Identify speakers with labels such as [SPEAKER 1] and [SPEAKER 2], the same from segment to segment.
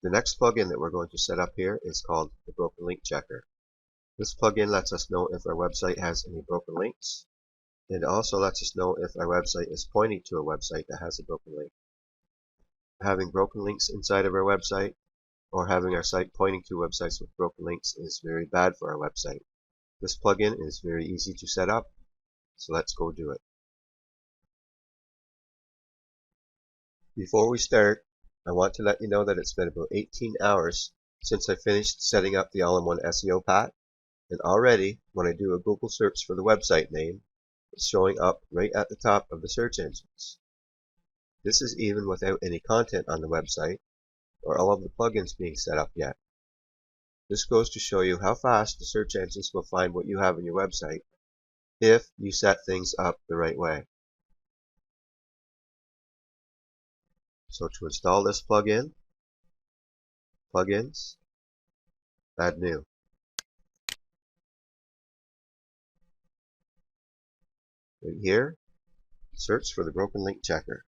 [SPEAKER 1] The next plugin that we're going to set up here is called the Broken Link Checker. This plugin lets us know if our website has any broken links. It also lets us know if our website is pointing to a website that has a broken link. Having broken links inside of our website or having our site pointing to websites with broken links is very bad for our website. This plugin is very easy to set up, so let's go do it. Before we start, I want to let you know that it's been about 18 hours since I finished setting up the all-in-one SEO pack, and already when I do a Google search for the website name, it's showing up right at the top of the search engines. This is even without any content on the website or all of the plugins being set up yet. This goes to show you how fast the search engines will find what you have on your website if you set things up the right way. So to install this plugin, Plugins, Add New. Right here, search for the Broken Link Checker.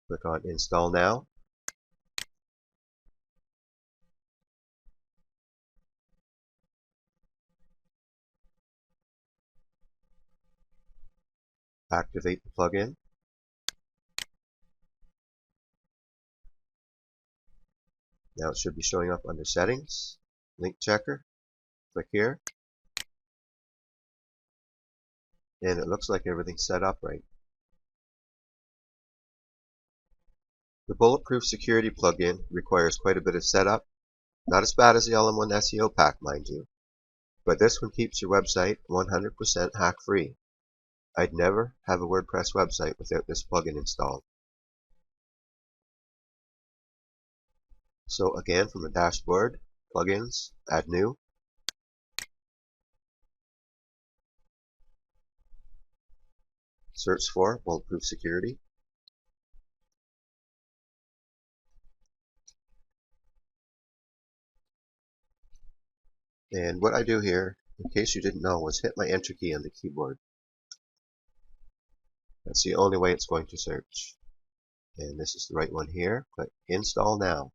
[SPEAKER 1] Click on Install Now. Activate the plugin. Now it should be showing up under Settings, Link Checker. Click here. And it looks like everything's set up right. The Bulletproof Security plugin requires quite a bit of setup. Not as bad as the all-in-one SEO pack, mind you. But this one keeps your website 100% hack-free. I'd never have a WordPress website without this plugin installed. So again, from the dashboard, Plugins, Add New. Search for Bulletproof Security. And what I do here, in case you didn't know, was hit my Enter key on the keyboard. That's the only way it's going to search. And this is the right one here. Click Install Now.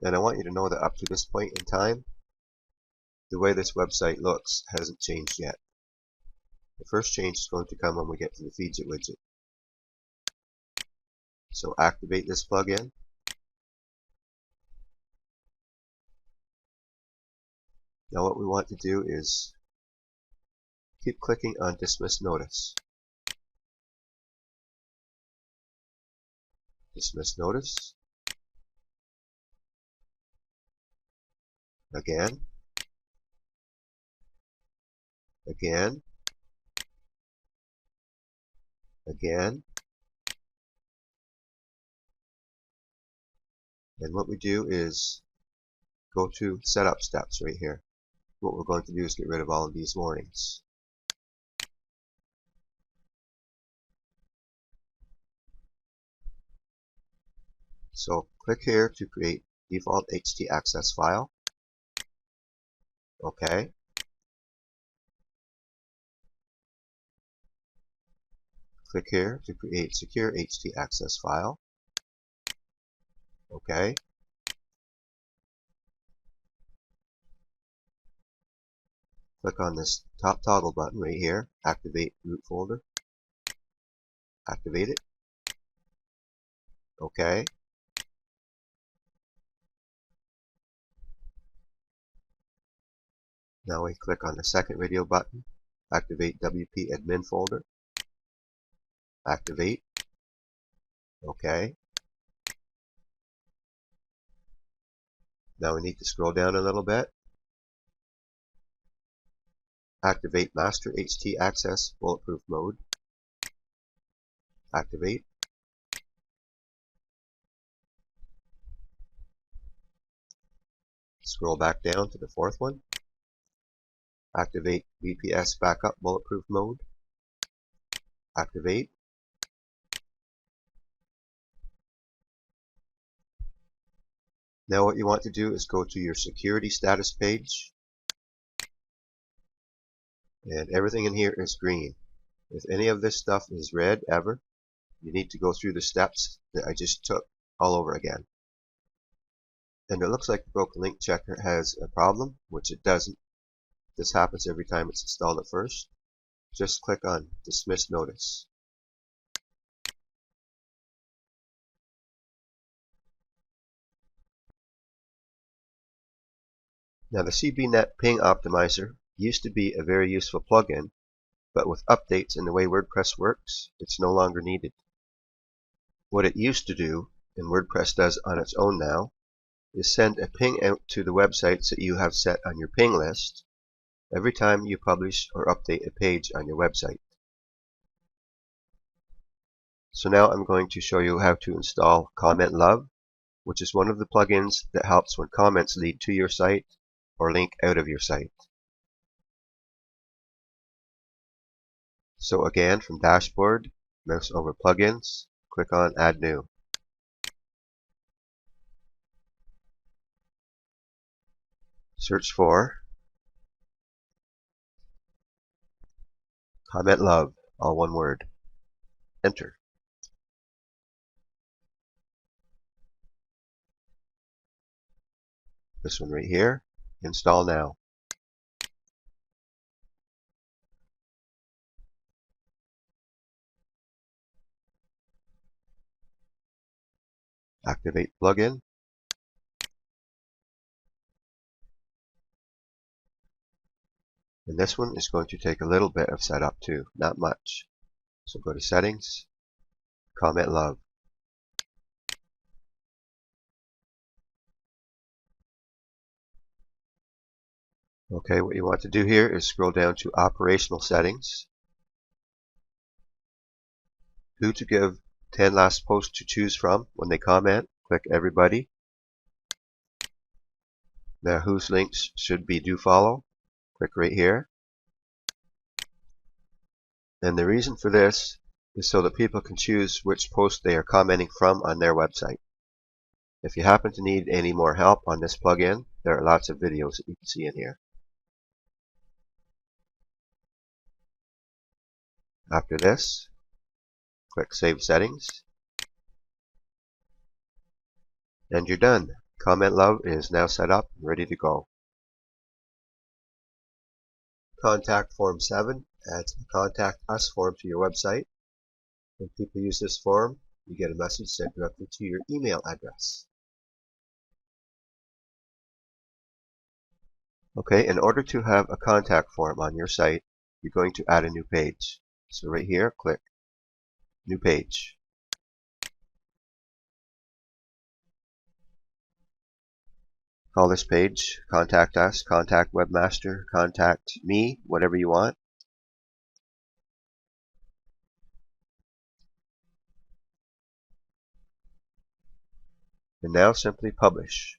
[SPEAKER 1] And I want you to know that up to this point in time, the way this website looks hasn't changed yet. The first change is going to come when we get to the Feeds It widget. So activate this plugin. Now what we want to do is keep clicking on Dismiss Notice. Dismiss Notice. Again. Again. Again. And what we do is go to Setup Steps right here. What we're going to do is get rid of all of these warnings. So click here to create default htaccess file. OK. Click here to create secure htaccess file. OK. Click on this top toggle button right here, activate root folder. Activate it. OK. Now we click on the second radio button, activate WP admin folder. Activate. OK. Now we need to scroll down a little bit. Activate Master htaccess Bulletproof mode. Activate. Scroll back down to the fourth one. Activate VPS Backup Bulletproof mode. Activate. Now what you want to do is go to your security status page, and everything in here is green. If any of this stuff is red ever, you need to go through the steps that I just took all over again. And it looks like the broken link checker has a problem, which it doesn't. This happens every time it's installed at first. Just click on Dismiss Notice. Now the CBNet Ping Optimizer used to be a very useful plugin, but with updates in the way WordPress works, it's no longer needed. What it used to do, and WordPress does on its own now, is send a ping out to the websites that you have set on your ping list every time you publish or update a page on your website. So now I'm going to show you how to install Comment Love, which is one of the plugins that helps when comments lead to your site or link out of your site. So again, from Dashboard, mouse over Plugins, click on Add New. Search for Comment Love, all one word. Enter. This one right here. Install now. Activate plugin. And this one is going to take a little bit of setup too, not much. So go to Settings, Comment Love. Okay, what you want to do here is scroll down to Operational Settings. Who to give 10 last posts to choose from when they comment, click Everybody. Now whose links should be do follow, click right here. And the reason for this is so that people can choose which post they are commenting from on their website. If you happen to need any more help on this plugin, there are lots of videos that you can see in here. After this, click Save Settings, and you're done. Comment Love is now set up and ready to go. Contact Form 7 adds a Contact Us form to your website. When people use this form, you get a message sent directly to your email address. Okay, in order to have a contact form on your site, you're going to add a new page. So right here, click New Page. Call this page Contact Us, Contact Webmaster, Contact Me, whatever you want. And now simply publish.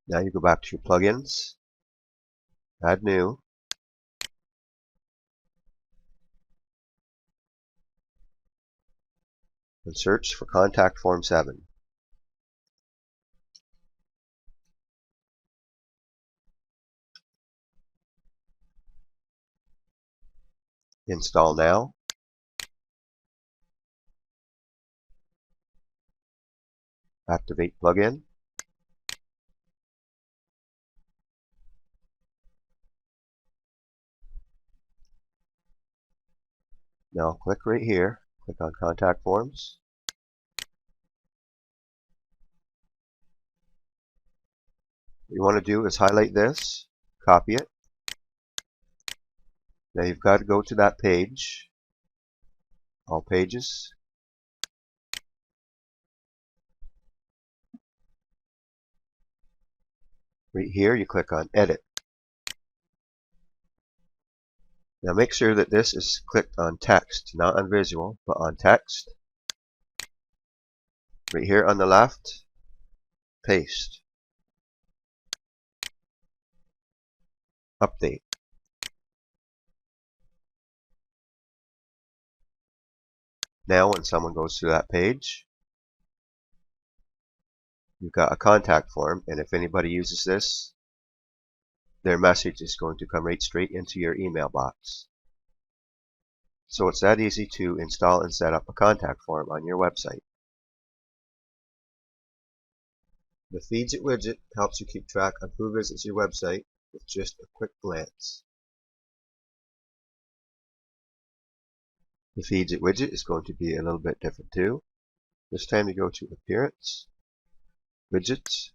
[SPEAKER 1] Now you go back to your plugins, add new, and search for Contact Form 7. Install now. Activate plugin. Now click right here, click on Contact Forms. What you want to do is highlight this, copy it. Now you've got to go to that page, All Pages. Right here you click on Edit. Now make sure that this is clicked on text, not on visual, but on text. Right here on the left, paste. Update. Now when someone goes to that page, you've got a contact form, and if anybody uses this, their message is going to come right straight into your email box. So it's that easy to install and set up a contact form on your website. The Feeds It widget helps you keep track of who visits your website with just a quick glance. The Feeds It widget is going to be a little bit different too. This time you go to Appearance, Widgets,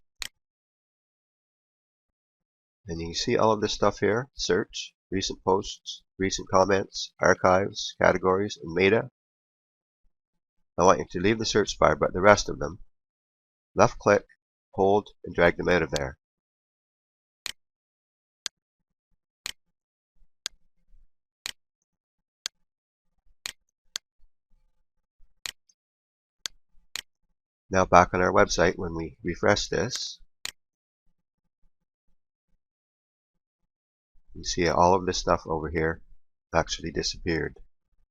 [SPEAKER 1] and you can see all of this stuff here: Search, Recent Posts, Recent Comments, Archives, Categories, and Meta. I want you to leave the search bar, but the rest of them, left click, hold, and drag them out of there. Now back on our website, when we refresh this, you see all of this stuff over here actually disappeared.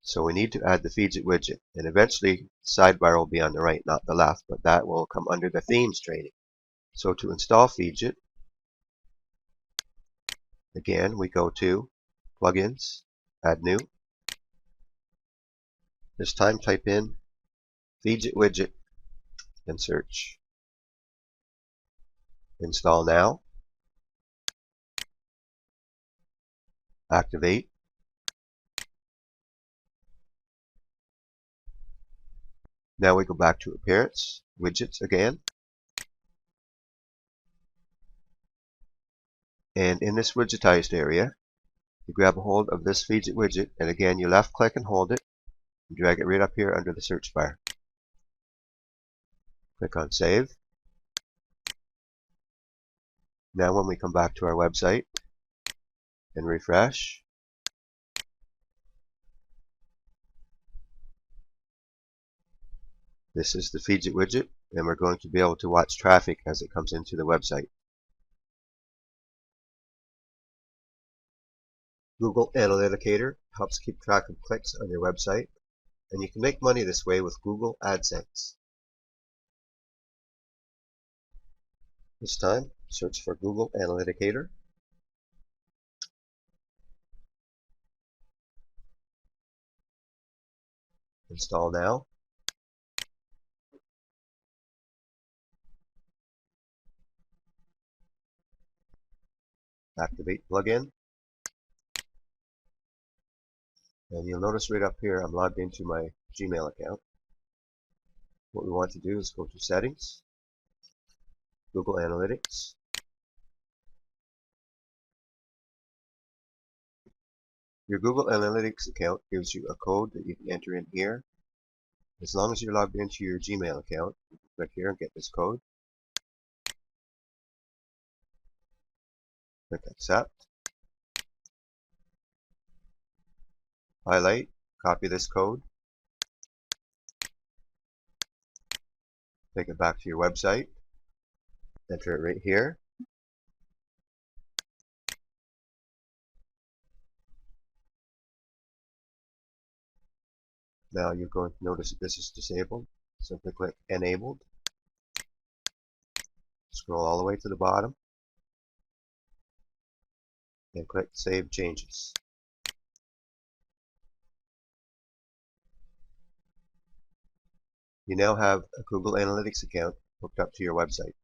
[SPEAKER 1] So we need to add the Feeds It widget, and eventually the sidebar will be on the right, not the left, but that will come under the Themes training. So to install Feeds It, again we go to Plugins, Add New. This time type in Feeds It widget and search. Install now. Activate. Now we go back to Appearance, Widgets again. And in this widgetized area, you grab a hold of this Feeds It widget, and again you left click and hold it, and drag it right up here under the search bar. Click on Save. Now when we come back to our website and refresh, this is the Feeds It widget, and we're going to be able to watch traffic as it comes into the website. Google Analyticator helps keep track of clicks on your website, and you can make money this way with Google AdSense. This time, search for Google Analyticator. Install now. Activate plugin. And you'll notice right up here I'm logged into my Gmail account. What we want to do is go to Settings, Google Analytics. Your Google Analytics account gives you a code that you can enter in here. As long as you're logged into your Gmail account, you can click here and get this code. Click Accept. Highlight, copy this code. Take it back to your website. Enter it right here. Now you're going to notice that this is disabled. Simply click Enabled. Scroll all the way to the bottom and click Save Changes. You now have a Google Analytics account hooked up to your website.